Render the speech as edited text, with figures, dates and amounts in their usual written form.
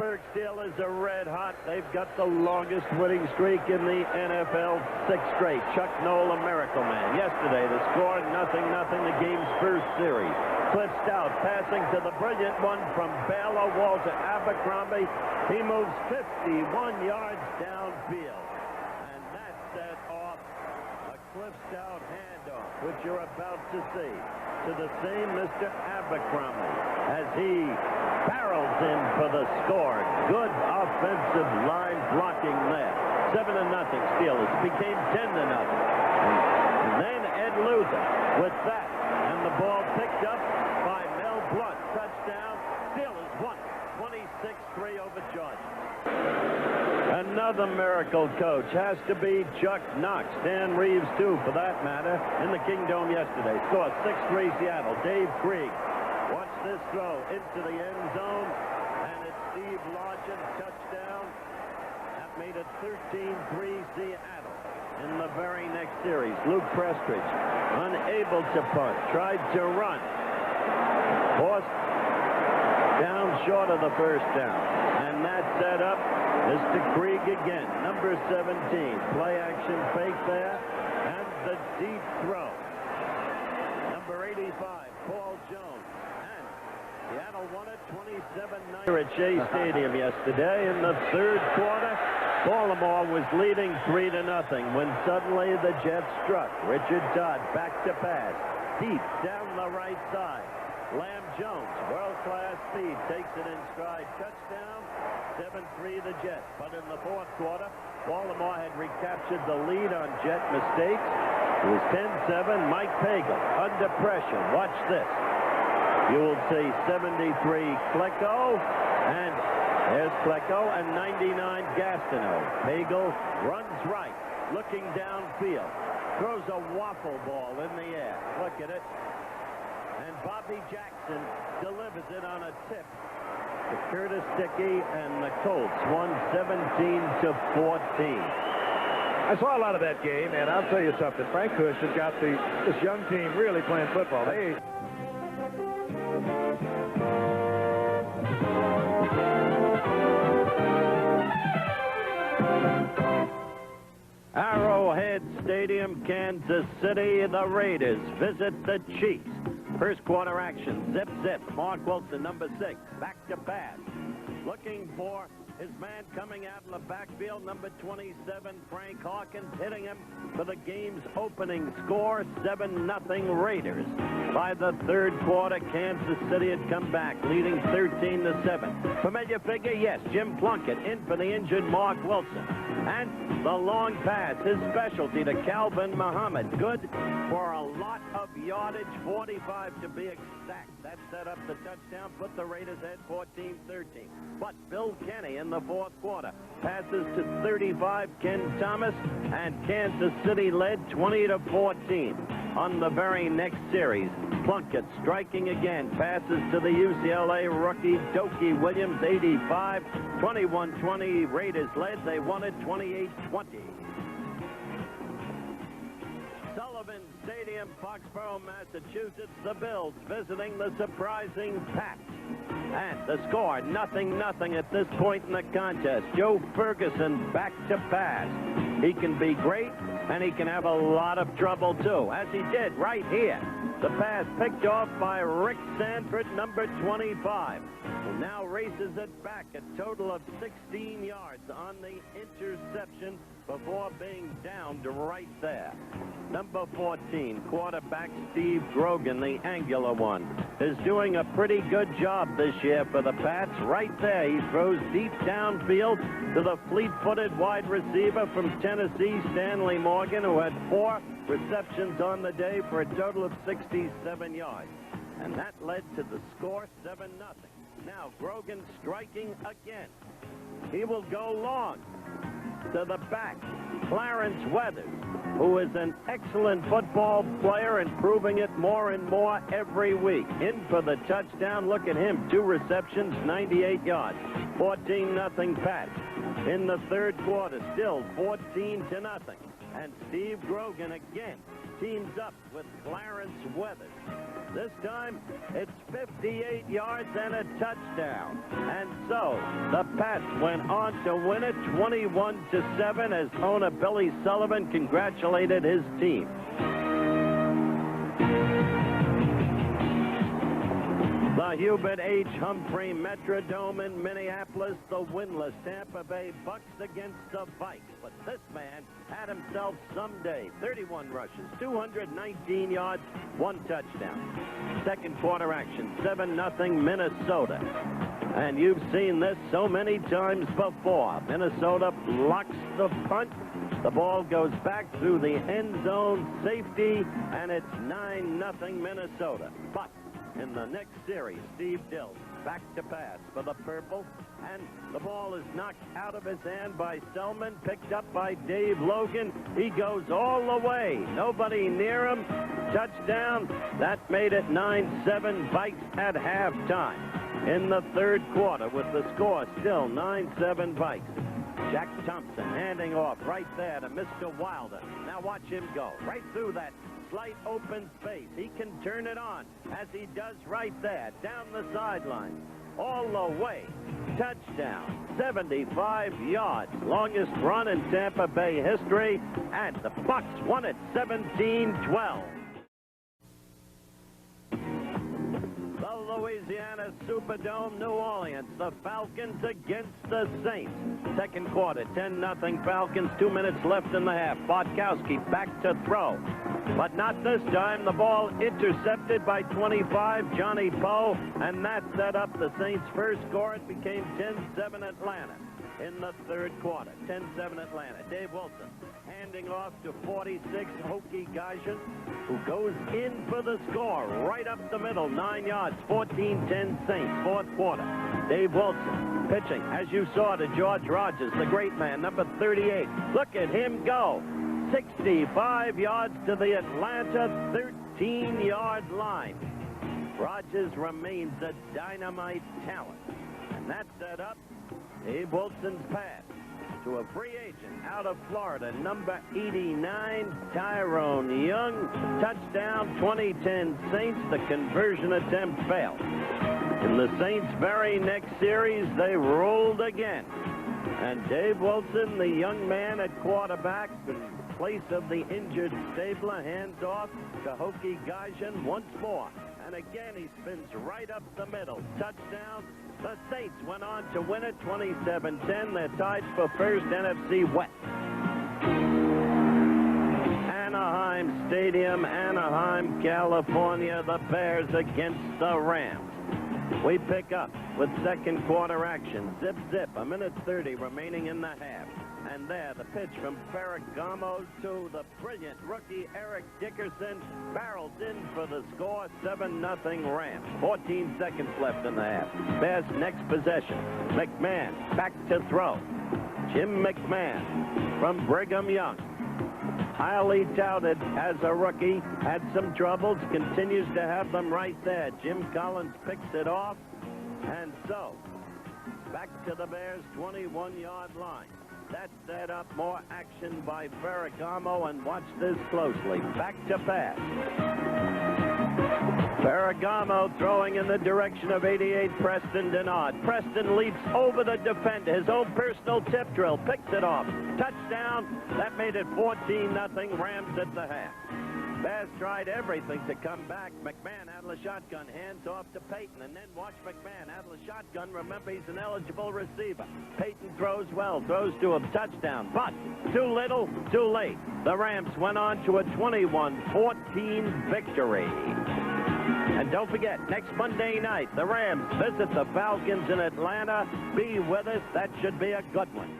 Pittsburgh Steelers are red hot. They've got the longest winning streak in the NFL, 6 straight. Chuck Noll, a miracle man. Yesterday, the score 0-0, the game's first series. Cliff Stout passing to the brilliant one from Baylor, Walter Abercrombie. He moves 51 yards downfield. And that set off a Cliff Stout handoff, which you're about to see, to the same Mr. Abercrombie as he barrels in for the score. Good offensive line blocking there. 7-0 Steelers became 10-0. And then Ed Luther with that, and the ball picked up by Mel Blunt. Touchdown. Steelers won 26-3 over Georgia. Another miracle coach has to be Chuck Knox. Dan Reeves, too, for that matter, in the Kingdome yesterday. Score 6-3 Seattle. Dave Krieg. Watch this throw into the end zone, and it's Steve Largent, touchdown. That made it 13-3 Seattle. In the very next series, Luke Prestridge, unable to punt, tried to run. Forced down short of the first down. And that set up Mr. Krieg again, number 17. Play action fake there, and the deep throw. Number 85, Paul Jones. And Seattle won it 27-9 at Shea Stadium yesterday. In the third quarter, Baltimore was leading 3-0 when suddenly the Jets struck. Richard Todd back to pass, deep down the right side. Lamb Jones, world-class speed, takes it in stride. Touchdown, 7-3 the Jets. But in the fourth quarter, Baltimore had recaptured the lead on Jet mistakes. It was 10-7. Mike Pagel under pressure. Watch this. You will see 73 Klecko, and there's Klecko, and 99 Gastineau. Pagel runs right, looking downfield, throws a waffle ball in the air. Look at it. And Bobby Jackson delivers it on a tip to Curtis Dickey, and the Colts won 17-14. I saw a lot of that game, and I'll tell you something. Frank Kush has got this young team really playing football. Arrowhead Stadium, Kansas City. The Raiders visit the Chiefs. First quarter action. Zip, zip. Mark Wilson, number 6. Back to pass. Looking for his man coming out in the backfield. Number 27, Frank Hawkins, hitting him for the game's opening score. 7-0 Raiders. By the third quarter, Kansas City had come back, leading 13-7. Familiar figure? Yes, Jim Plunkett in for the injured Mark Wilson. And the long pass, his specialty, to Calvin Muhammad. Good for a lot of yardage, 45 to be exact. That set up the touchdown, put the Raiders at 14-13. But Bill Kenny in the fourth quarter passes to 35, Ken Thomas, and Kansas City led 20-14. On the very next series, Plunkett striking again, passes to the UCLA rookie Dokie Williams, 85, 21-20. Raiders led. They won it 28-20. Sullivan Stadium, Foxborough, Massachusetts. The Bills visiting the surprising Pats. And the score, 0-0 at this point in the contest. Joe Ferguson back to pass. He can be great, and he can have a lot of trouble, too, as he did right here. The pass picked off by Rick Sanford, number 25. Who now races it back, a total of 16 yards on the interception before being downed right there. Number 14, quarterback Steve Grogan, the angular one, is doing a pretty good job this year for the Pats. Right there, he throws deep downfield to the fleet-footed wide receiver from Tennessee, Stanley Morgan, who had 4 receptions on the day for a total of 67 yards. And that led to the score, 7-0. Now Grogan striking again. He will go long to the back. Clarence Weathers, who is an excellent football player and proving it more and more every week. In for the touchdown. Look at him. 2 receptions, 98 yards. 14-0 Pats. In the third quarter, still 14-0. And Steve Grogan again teams up with Clarence Weathers. This time, it's 58 yards and a touchdown. And so, the Pats went on to win it 21-7 as owner Billy Sullivan congratulated his team. The Hubert H. Humphrey Metrodome in Minneapolis, the winless Tampa Bay Bucks against the Vikes. But this man had himself some day. 31 rushes, 219 yards, 1 touchdown. Second quarter action, 7-0 Minnesota. And you've seen this so many times before. Minnesota blocks the punt. The ball goes back through the end zone, safety, and it's 9-0 Minnesota. But in the next series, Steve Dills back to pass for the purple, and the ball is knocked out of his hand by Selman, picked up by Dave Logan. He goes all the way. Nobody near him. Touchdown. That made it 9-7 Vikes at halftime. In the third quarter, with the score still 9-7 Vikes. Jack Thompson handing off right there to Mr. Wilder. Now watch him go right through that slight open space. He can turn it on as he does right there down the sideline. All the way. Touchdown. 75 yards. Longest run in Tampa Bay history. And the Bucks won it 17-12. The Louisiana Superdome, New Orleans. The Falcons against the Saints. Second quarter, 10-0 Falcons. 2 minutes left in the half. Bartkowski back to throw. But not this time. The ball intercepted by 25, Johnny Poe, and that set up the Saints' first score. It became 10-7 Atlanta in the third quarter. 10-7 Atlanta. Dave Wilson handing off to 46, Hokie Gajan, who goes in for the score right up the middle. 9 yards, 14-10 Saints. Fourth quarter. Dave Wilson pitching, as you saw, to George Rogers, the great man, number 38. Look at him go. 65 yards to the Atlanta 13-yard line. Rogers remains a dynamite talent. And that set up Dave Wilson's pass to a free agent out of Florida, number 89, Tyrone Young. Touchdown, 2010 Saints. The conversion attempt failed. In the Saints' very next series, they rolled again. And Dave Wilson, the young man at quarterback, in place of the injured Stabler, hands off to Hokie Gajan once more. And again, he spins right up the middle. Touchdown. The Saints went on to win it 27-10. They're tied for first NFC West. Anaheim Stadium, Anaheim, California. The Bears against the Rams. We pick up with second quarter action. Zip, zip. 1:30 remaining in the half. And there, the pitch from Ferragamo to the brilliant rookie Eric Dickerson. Barrels in for the score, 7-0 Rams. 14 seconds left in the half. Bears next possession. McMahon back to throw. Jim McMahon from Brigham Young. Highly touted as a rookie. Had some troubles. Continues to have them right there. Jim Collins picks it off. And so, back to the Bears' 21-yard line. That set up more action by Ferragamo, and watch this closely. Back to pass. Ferragamo throwing in the direction of 88, Preston Denard. Preston leaps over the defender. His own personal tip drill. Picks it off. Touchdown. That made it 14-0 Rams at the half. Bears tried everything to come back. McMahon out of the shotgun, hands off to Payton, and then watch McMahon out of the shotgun. Remember, he's an eligible receiver. Payton throws well, throws to him, touchdown, but too little, too late. The Rams went on to a 21-14 victory. And don't forget, next Monday night, the Rams visit the Falcons in Atlanta. Be with us. That should be a good one.